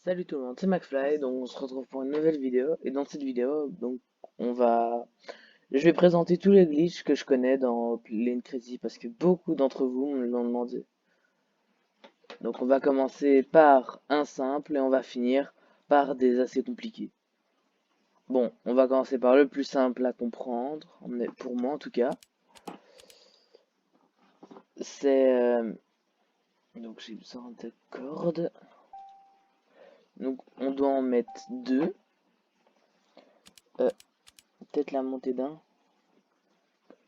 Salut tout le monde, c'est McFly, donc on se retrouve pour une nouvelle vidéo, et dans cette vidéo, donc on va... Je vais présenter tous les glitches que je connais dans Lane Crazy, parce que beaucoup d'entre vous me l'ont demandé. Donc on va commencer par un simple, et on va finir par des assez compliqués. Bon, on va commencer par le plus simple à comprendre, pour moi en tout cas. C'est... Donc j'ai besoin de cordes. Donc on doit en mettre deux. Peut-être la montée d'un.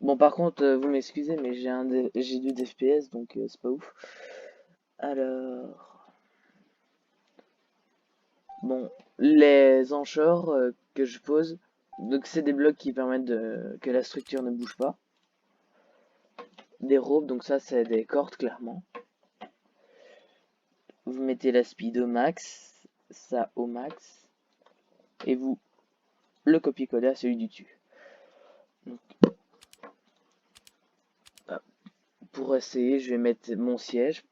Bon, par contre, vous m'excusez, mais j'ai du d'FPS, donc c'est pas ouf. Alors, bon, les anchors que je pose, donc c'est des blocs qui permettent que la structure ne bouge pas. Des robes, donc ça c'est des cordes clairement. Vous mettez la speed au max, ça au max, et vous le copiez-coller à celui du dessus. Donc, hop. Pour essayer, je vais mettre mon siège.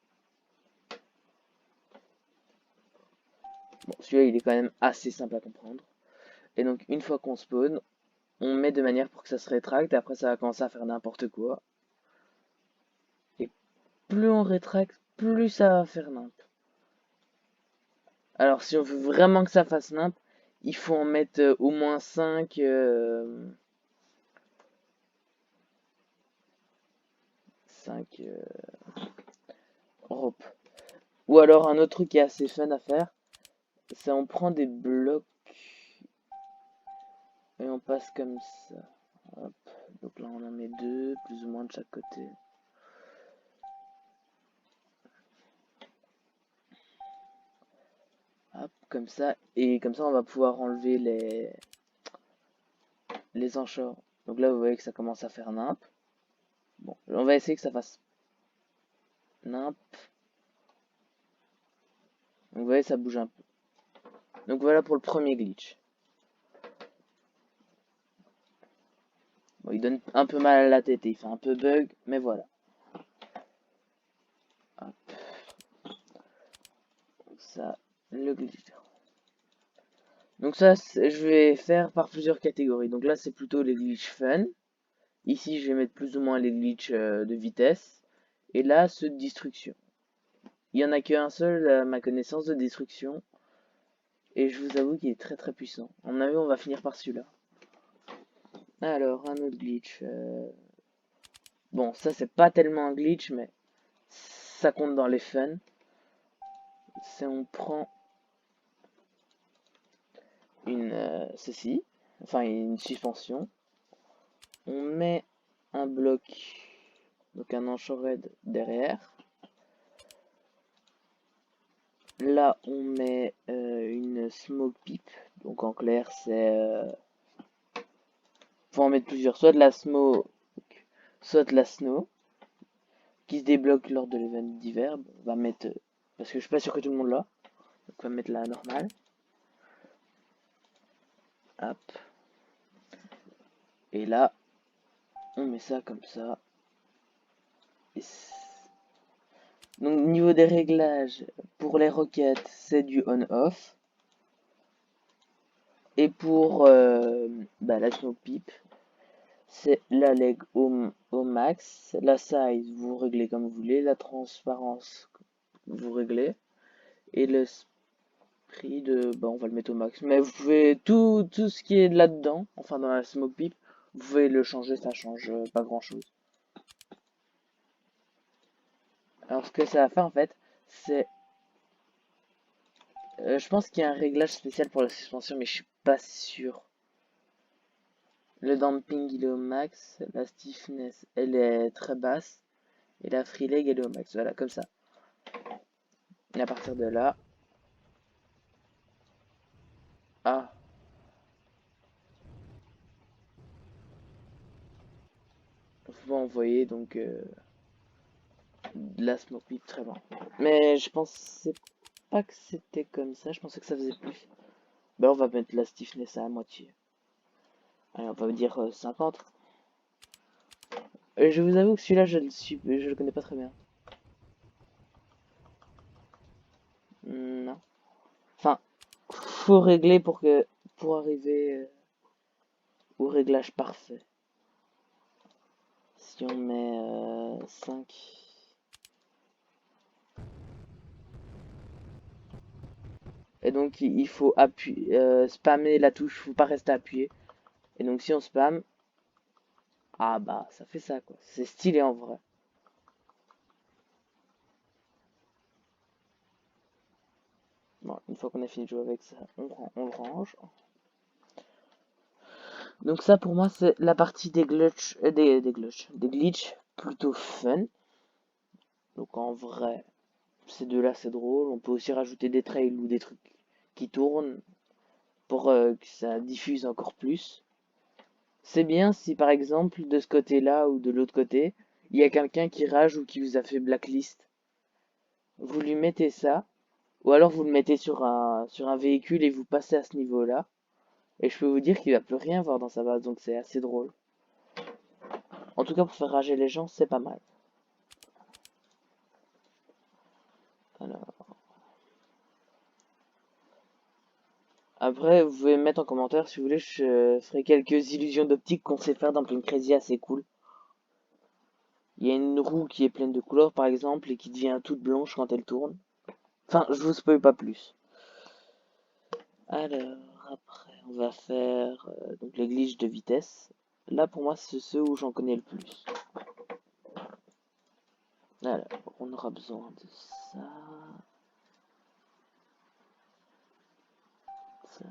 Bon, celui-là il est quand même assez simple à comprendre. Et donc une fois qu'on spawn, on met de manière pour que ça se rétracte, et après ça va commencer à faire n'importe quoi. Et plus on rétracte, plus ça va faire nimp. Alors si on veut vraiment que ça fasse nimp, il faut en mettre au moins 5 5 ropes. Ou alors un autre truc qui est assez fun à faire, c'est on prend des blocs et on passe comme ça. Hop. Donc là on en met deux, plus ou moins de chaque côté. Hop, comme ça. Et comme ça on va pouvoir enlever les enchères. Donc là vous voyez que ça commence à faire nimp. Bon, on va essayer que ça fasse nimp. Donc vous voyez ça bouge un peu. Donc voilà pour le premier glitch. Bon, il donne un peu mal à la tête et il fait un peu bug, mais voilà. Hop. Ça, le glitch. Donc ça, je vais faire par plusieurs catégories. Donc là, c'est plutôt les glitches fun. Ici, je vais mettre plus ou moins les glitches de vitesse. Et là, ceux de destruction. Il y en a qu'un seul à ma connaissance de destruction. Et je vous avoue qu'il est très très puissant. À mon avis, on va finir par celui-là. Alors, un autre glitch. Bon, ça, c'est pas tellement un glitch, mais ça compte dans les fun. C'est on prend ceci, enfin une suspension. On met un bloc, donc un anchored derrière. Là, on met une smoke pipe. Donc en clair, c'est faut en mettre plusieurs, soit de la smoke, soit de la snow, qui se débloque lors de l'événement d'hiver. Bon, on va mettre, parce que je suis pas sûr que tout le monde l'a, donc on va mettre la normale. Hop. Et là, on met ça comme ça. Donc niveau des réglages, pour les roquettes, c'est du on-off. Et pour la smoke pipe, c'est la leg au max. La size, vous réglez comme vous voulez. La transparence, vous réglez. Et le prix de... on va le mettre au max. Mais vous pouvez... Tout ce qui est là-dedans, enfin dans la smoke pipe, vous pouvez le changer, ça change pas grand-chose. Alors ce que ça va faire en fait, c'est... je pense qu'il y a un réglage spécial pour la suspension, mais je suis pas sûr. Le damping il est au max, la stiffness elle est très basse et la free leg elle est au max. Voilà, comme ça. Et à partir de là, ah, on va envoyer donc de la smoke pip très loin. Mais je pensais pas que c'était comme ça, je pensais que ça faisait plus. Ben on va mettre la stiffness à la moitié. Allez, on va dire 50. Je vous avoue que celui-là je le connais pas très bien. Non. Enfin, faut régler pour arriver au réglage parfait. Si on met 5. Et donc il faut appuyer, spammer la touche, faut pas rester appuyé. Et donc si on spam, ah bah ça fait ça quoi. C'est stylé en vrai. Bon, une fois qu'on a fini de jouer avec ça, on le range. Donc ça pour moi c'est la partie des glitches, des glitches plutôt fun. Donc en vrai, ces deux-là c'est drôle. On peut aussi rajouter des trails ou des trucs qui tournent pour que ça diffuse encore plus. C'est bien si par exemple de ce côté-là ou de l'autre côté, il y a quelqu'un qui rage ou qui vous a fait blacklist. Vous lui mettez ça, ou alors vous le mettez sur un véhicule et vous passez à ce niveau-là. Et je peux vous dire qu'il va plus rien voir dans sa base, donc c'est assez drôle. En tout cas, pour faire rager les gens, c'est pas mal. Alors. Après, vous pouvez me mettre en commentaire si vous voulez, je ferai quelques illusions d'optique qu'on sait faire dans Plane Crazy assez cool. Il y a une roue qui est pleine de couleurs par exemple et qui devient toute blanche quand elle tourne. Enfin, je vous spoil pas plus. Alors, après, on va faire donc les glitches de vitesse. Là, pour moi, c'est ceux où j'en connais le plus. Alors, on aura besoin de ça. Ça.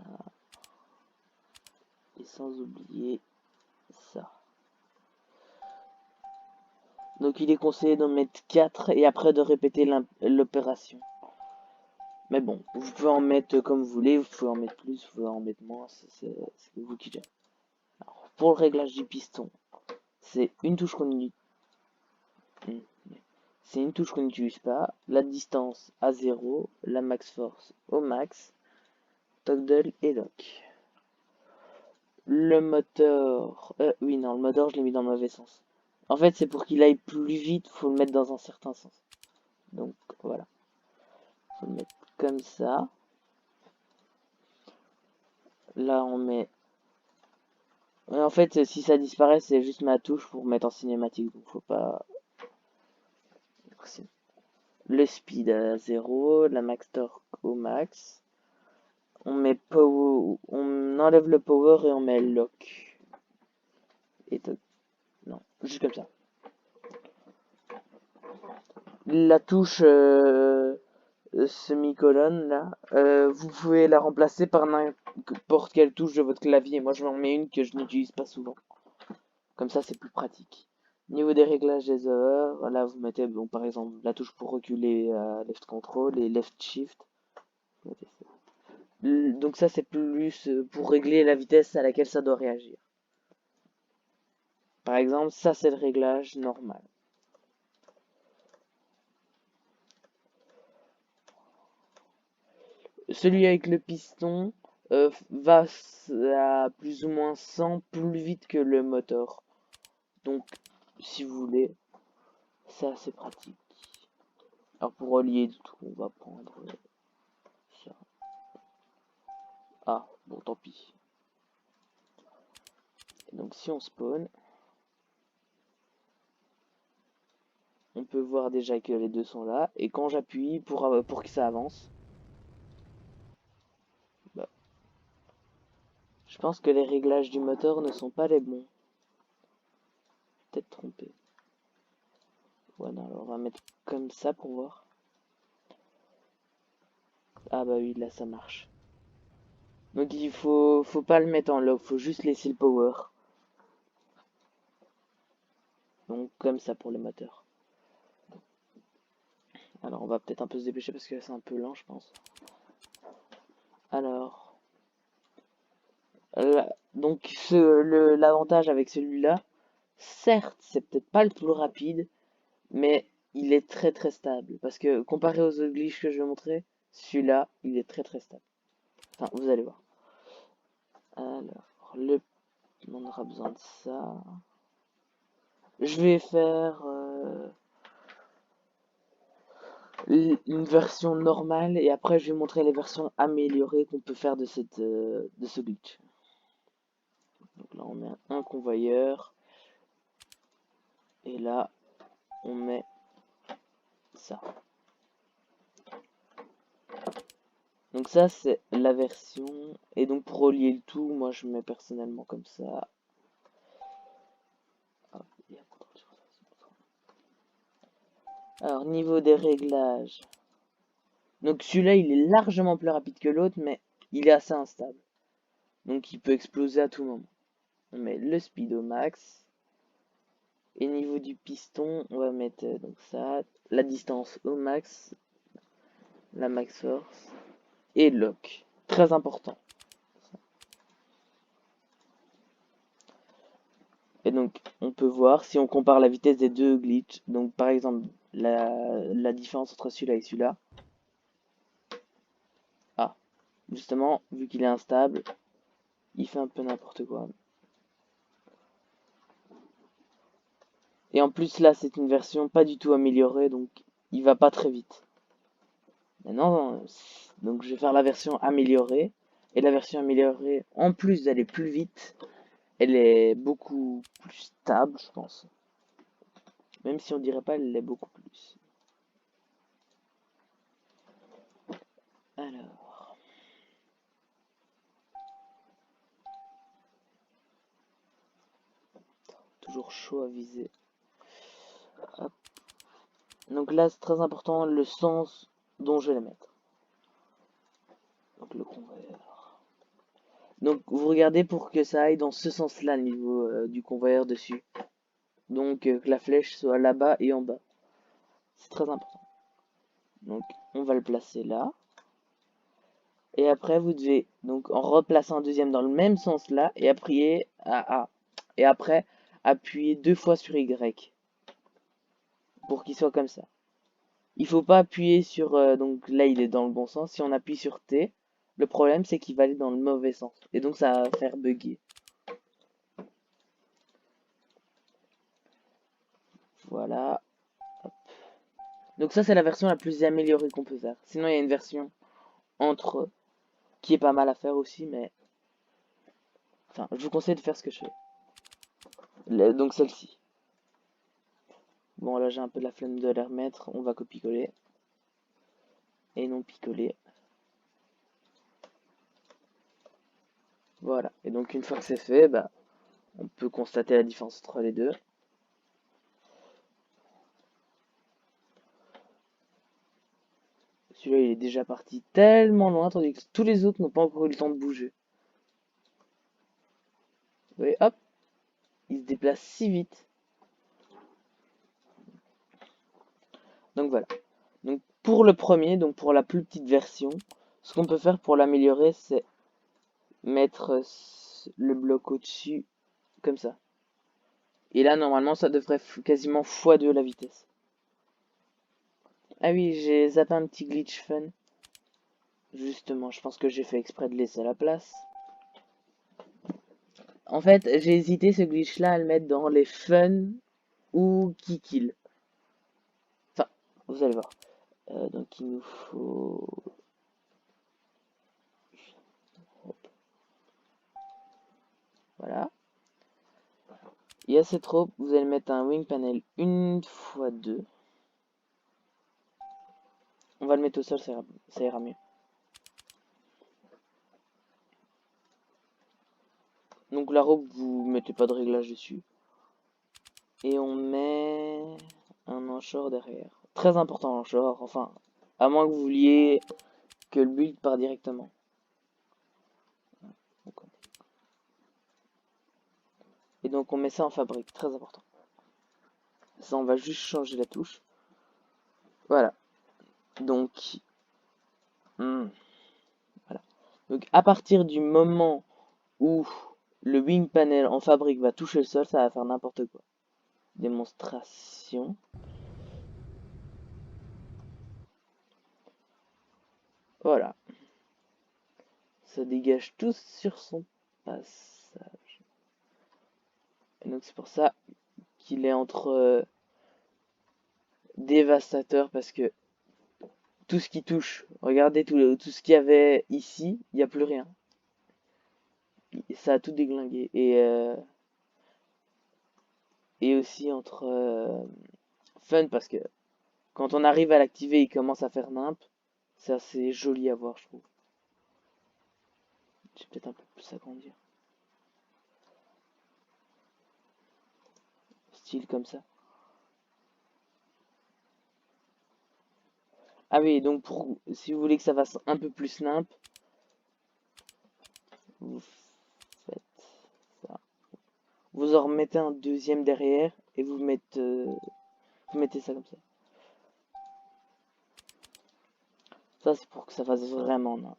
Et sans oublier ça. Donc il est conseillé d'en mettre 4 et après de répéter l'opération. Mais bon, vous pouvez en mettre comme vous voulez, vous pouvez en mettre plus, vous pouvez en mettre moins, c'est vous qui gérez. Alors, pour le réglage du piston, c'est une touche qu'on utilise. C'est une touche qu'on n'utilise pas. La distance à 0, la max force au max, toggle et lock. Le moteur... oui, non, le moteur, je l'ai mis dans le mauvais sens. En fait, c'est pour qu'il aille plus vite, faut le mettre dans un certain sens. Donc, voilà. Faut le mettre comme ça. Là, on met... Et en fait, si ça disparaît, c'est juste ma touche pour mettre en cinématique. Donc, faut pas... Le speed à 0, la max torque au max. On met power... On enlève le power et on met lock. Et non, juste comme ça. La touche semi-colonne, là, vous pouvez la remplacer par n'importe quelle touche de votre clavier. Moi, je m'en mets une que je n'utilise pas souvent. Comme ça, c'est plus pratique. Niveau des réglages des heures, là, vous mettez, bon, par exemple, la touche pour reculer, left control et left shift. Donc ça, c'est plus pour régler la vitesse à laquelle ça doit réagir. Par exemple, ça, c'est le réglage normal. Celui avec le piston va à plus ou moins 100 plus vite que le moteur. Donc, si vous voulez, c'est assez pratique. Alors, pour relier tout, on va prendre ça. Ah, bon, tant pis. Et donc, si on spawn, on peut voir déjà que les deux sont là. Et quand j'appuie pour que ça avance, bah, je pense que les réglages du moteur ne sont pas les bons. Peut-être trompé. Ouais, non, alors on va mettre comme ça pour voir. Ah bah oui, là ça marche. Donc il faut pas le mettre en lock, faut juste laisser le power. Donc comme ça pour le moteur. Alors on va peut-être un peu se dépêcher parce que c'est un peu lent je pense. Alors, donc l'avantage avec celui-là, certes c'est peut-être pas le plus rapide, mais il est très très stable. Parce que comparé aux autres glitches que je vais montrer, celui-là il est très très stable. Enfin vous allez voir. Alors, on aura besoin de ça. Je vais faire... une version normale et après je vais montrer les versions améliorées qu'on peut faire de ce glitch. Donc là on met un convoyeur et là on met ça. Donc ça c'est la version et donc pour relier le tout, moi je mets personnellement comme ça. Hop, alors niveau des réglages. Donc celui-là il est largement plus rapide que l'autre mais il est assez instable. Donc il peut exploser à tout moment. On met le speed au max. Et niveau du piston, on va mettre donc ça, la distance au max, la max force et lock. Très important. Et donc on peut voir si on compare la vitesse des deux glitches. Donc par exemple la différence entre celui-là et celui-là. Ah, justement, vu qu'il est instable, il fait un peu n'importe quoi. Et en plus là c'est une version pas du tout améliorée, donc il va pas très vite. Maintenant, donc je vais faire la version améliorée. Et la version améliorée, en plus d'aller plus vite, elle est beaucoup plus stable, je pense. Même si on dirait pas, elle l'est beaucoup plus. Alors. Toujours chaud à viser. Hop. Donc là, c'est très important le sens dont je vais les mettre. Donc le convoyeur. Donc vous regardez pour que ça aille dans ce sens-là, au niveau du convoyeur dessus. Donc que la flèche soit là-bas et en bas. C'est très important. Donc on va le placer là. Et après, vous devez, donc, en replacer un deuxième dans le même sens là, et appuyer à A. Et après, appuyer 2 fois sur Y. Pour qu'il soit comme ça. Il faut pas appuyer sur, donc là, il est dans le bon sens. Si on appuie sur T, le problème, c'est qu'il va aller dans le mauvais sens. Et donc, ça va faire bugger. Voilà. Hop. Donc ça, c'est la version la plus améliorée qu'on peut faire. Sinon, il y a une version entre qui est pas mal à faire aussi, mais... Enfin, je vous conseille de faire ce que je fais. Donc celle-ci. Bon, là, j'ai un peu la flemme de les remettre. On va copier-coller. Et non picoler. Voilà. Et donc, une fois que c'est fait, bah, on peut constater la différence entre les deux. Celui-là, il est déjà parti tellement loin, tandis que tous les autres n'ont pas encore eu le temps de bouger. Vous voyez, hop, il se déplace si vite. Donc voilà. Donc pour le premier, donc pour la plus petite version, ce qu'on peut faire pour l'améliorer, c'est mettre le bloc au-dessus, comme ça. Et là, normalement, ça devrait quasiment x2 la vitesse. Ah oui, j'ai zappé un petit glitch fun. Justement, je pense que j'ai fait exprès de laisser la place. En fait, j'ai hésité ce glitch-là à le mettre dans les fun ou qui kill. Enfin, vous allez voir. Donc il nous faut... Hop. Voilà. Il y a cette rope, vous allez mettre un wing panel 1x2. On va le mettre au sol, ça ira mieux. Donc la rope, vous mettez pas de réglage dessus. Et on met un anchor derrière. Très important l'anchor, enfin, à moins que vous vouliez que le build part directement. Et donc on met ça en fabrique, très important. Ça, on va juste changer la touche. Voilà. Donc, voilà. Donc à partir du moment où le wing panel en fabrique va toucher le sol, ça va faire n'importe quoi. Démonstration. Voilà. Ça dégage tout sur son passage. Et donc c'est pour ça qu'il est entre dévastateur parce que tout ce qui touche. Regardez tout ce qu'il y avait ici, il n'y a plus rien. Ça a tout déglingué. Et aussi entre fun parce que quand on arrive à l'activer, il commence à faire nimp. C'est assez joli à voir, je trouve. J'ai peut-être un peu plus agrandir. Style comme ça. Ah oui, donc si vous voulez que ça fasse un peu plus nimp, vous faites ça. Vous en remettez un deuxième derrière et vous mettez ça comme ça. Ça, c'est pour que ça fasse vraiment nimp.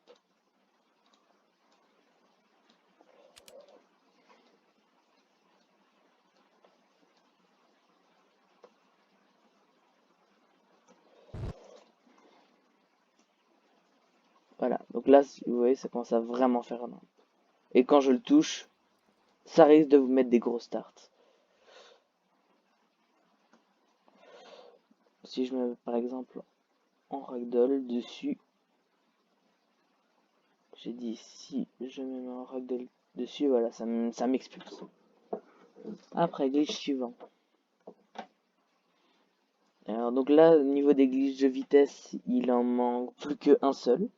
Voilà, donc là, vous voyez, ça commence à vraiment faire nimp. Et quand je le touche, ça risque de vous mettre des gros starts. Si je mets par exemple en ragdoll dessus, j'ai dit si je mets en ragdoll dessus, voilà, ça m'expulse. Après, glitch suivant. Alors donc là, au niveau des glitches de vitesse, il en manque plus qu'un seul.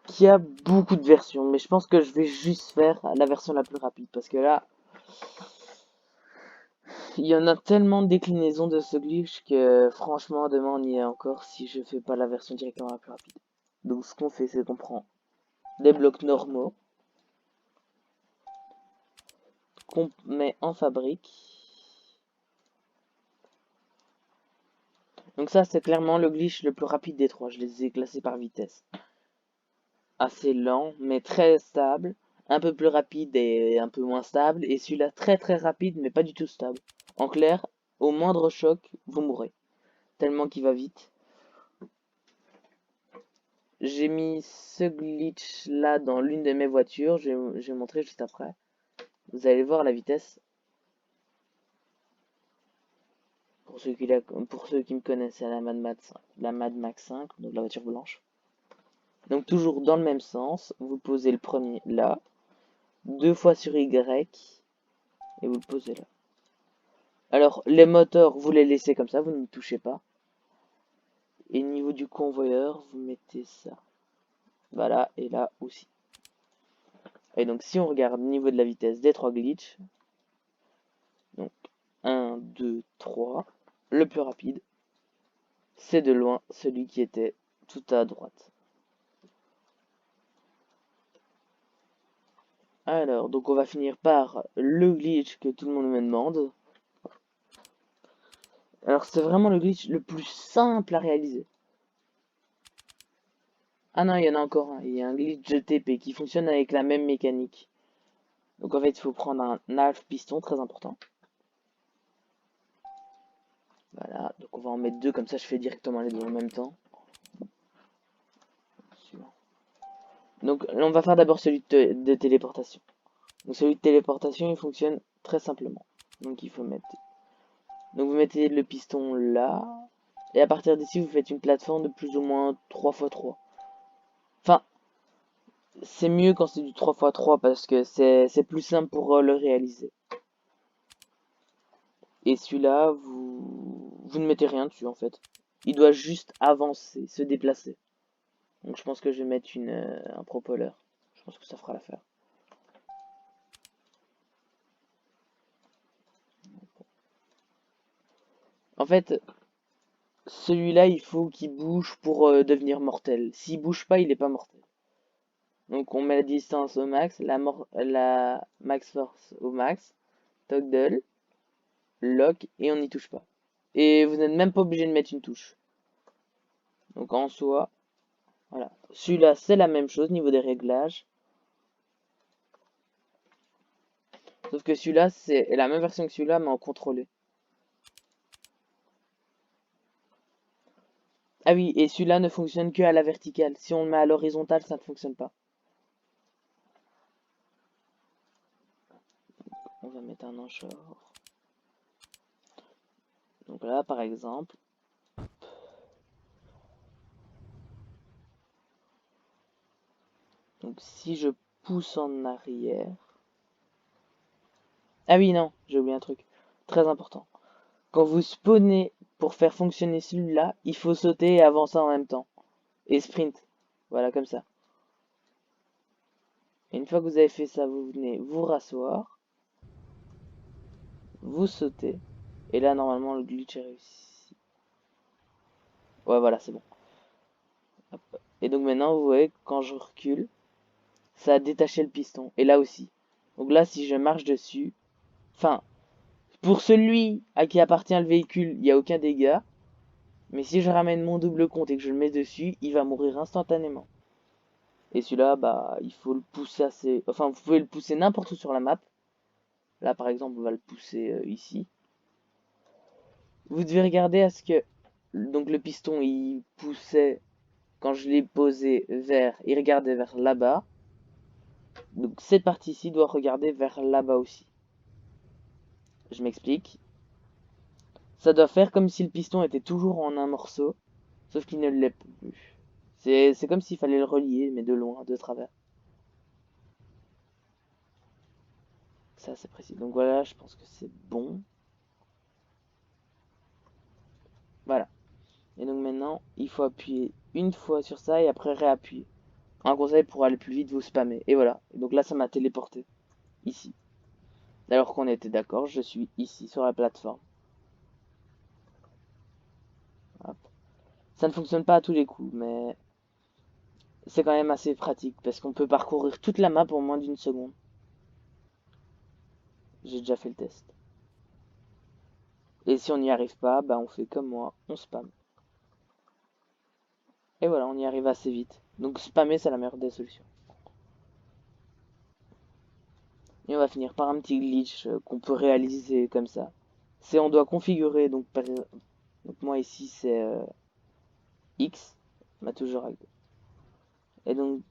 Qui a beaucoup de versions, mais je pense que je vais juste faire la version la plus rapide. Parce que là, il y en a tellement de déclinaisons de ce glitch que franchement, demain on y est encore si je fais pas la version directement la plus rapide. Donc ce qu'on fait, c'est qu'on prend des blocs normaux, qu'on met en fabrique. Donc ça, c'est clairement le glitch le plus rapide des trois. Je les ai classés par vitesse. Assez lent, mais très stable. Un peu plus rapide et un peu moins stable. Et celui-là, très très rapide, mais pas du tout stable. En clair, au moindre choc, vous mourrez. Tellement qu'il va vite. J'ai mis ce glitch là dans l'une de mes voitures. Je vais montrer juste après. Vous allez voir la vitesse. Pour ceux qui me connaissent, c'est la Mad Max 5, donc la voiture blanche. Donc toujours dans le même sens, vous posez le premier là, deux fois sur Y, et vous le posez là. Alors les moteurs, vous les laissez comme ça, vous ne touchez pas. Et niveau du convoyeur, vous mettez ça. Voilà, et là aussi. Et donc si on regarde niveau de la vitesse des trois glitches, donc 1, 2, 3, le plus rapide, c'est de loin celui qui était tout à droite. Alors, donc on va finir par le glitch que tout le monde me demande. Alors c'est vraiment le glitch le plus simple à réaliser. Ah non, il y en a encore un. Il y a un glitch de TP qui fonctionne avec la même mécanique. Donc en fait, il faut prendre un half piston, très important. Voilà, donc on va en mettre deux, comme ça je fais directement les deux en même temps. Donc là, on va faire d'abord celui de téléportation. Donc celui de téléportation, il fonctionne très simplement. Donc il faut mettre... Donc vous mettez le piston là. Et à partir d'ici, vous faites une plateforme de plus ou moins 3x3. Enfin, c'est mieux quand c'est du 3x3 parce que c'est plus simple pour le réaliser. Et celui-là, vous ne mettez rien dessus en fait. Il doit juste avancer, se déplacer. Donc je pense que je vais mettre un propelleur. Je pense que ça fera l'affaire. En fait, celui-là, il faut qu'il bouge pour devenir mortel. S'il bouge pas, il n'est pas mortel. Donc on met la distance au max, la max force au max, toggle, lock, et on n'y touche pas. Et vous n'êtes même pas obligé de mettre une touche. Donc en soi, voilà. Celui-là, c'est la même chose niveau des réglages. Sauf que celui-là, c'est la même version que celui-là, mais en contrôlé. Ah oui, et celui-là ne fonctionne que à la verticale. Si on le met à l'horizontale, ça ne fonctionne pas. On va mettre un enchort. Donc là, par exemple, Donc si je pousse en arrière... Ah oui, non, j'ai oublié un truc. Très important. Quand vous spawnez pour faire fonctionner celui-là, il faut sauter et avancer en même temps. Et sprint. Voilà, comme ça. Et une fois que vous avez fait ça, vous venez vous rasseoir. Vous sautez. Et là, normalement, le glitch est réussi. Ouais, voilà, c'est bon. Hop. Et donc maintenant, vous voyez, quand je recule, ça a détaché le piston. Et là aussi. Donc là, si je marche dessus... Enfin, pour celui à qui appartient le véhicule, il n'y a aucun dégât. Mais si je ramène mon double compte et que je le mets dessus, il va mourir instantanément. Et celui-là, bah, il faut le pousser assez... Enfin, vous pouvez le pousser n'importe où sur la map. Là, par exemple, on va le pousser ici. Vous devez regarder à ce que... Donc le piston, il poussait, quand je l'ai posé vers... Il regardait vers là-bas. Donc cette partie-ci doit regarder vers là-bas aussi. Je m'explique. Ça doit faire comme si le piston était toujours en un morceau. Sauf qu'il ne l'est plus. C'est comme s'il fallait le relier, mais de loin, de travers. Ça, c'est précis. Donc voilà, je pense que c'est bon. Voilà. Et donc maintenant, il faut appuyer une fois sur ça et après réappuyer. Un conseil pour aller plus vite, vous spammez. Et voilà. Et donc là, ça m'a téléporté. Ici. Alors qu'on était d'accord, je suis ici sur la plateforme. Hop. Ça ne fonctionne pas à tous les coups, mais c'est quand même assez pratique parce qu'on peut parcourir toute la map en moins d'une seconde. J'ai déjà fait le test. Et si on n'y arrive pas, bah on fait comme moi, on spam. Et voilà, on y arrive assez vite. Donc spammer, c'est la meilleure des solutions. Et on va finir par un petit glitch qu'on peut réaliser comme ça. C'est on doit configurer, donc moi ici c'est X, ma touche de ragdoll. Et donc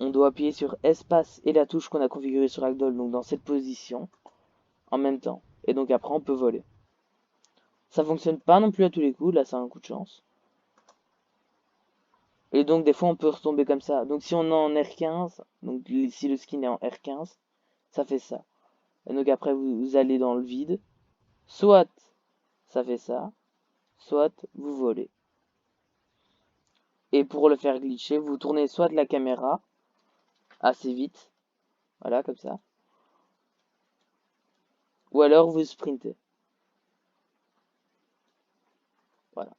on doit appuyer sur espace et la touche qu'on a configurée sur ragdoll, donc dans cette position, en même temps. Et donc après on peut voler. Ça fonctionne pas non plus à tous les coups, là c'est un coup de chance. Et donc des fois on peut retomber comme ça. Donc si on est en R15, donc si le skin est en R15, ça fait ça. Et donc après vous allez dans le vide, soit ça fait ça, soit vous volez. Et pour le faire glitcher, vous tournez soit de la caméra assez vite, voilà comme ça, ou alors vous sprintez. Voilà.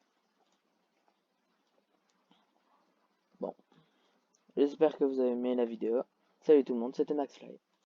Bon, j'espère que vous avez aimé la vidéo. Salut tout le monde, c'était MaxFly.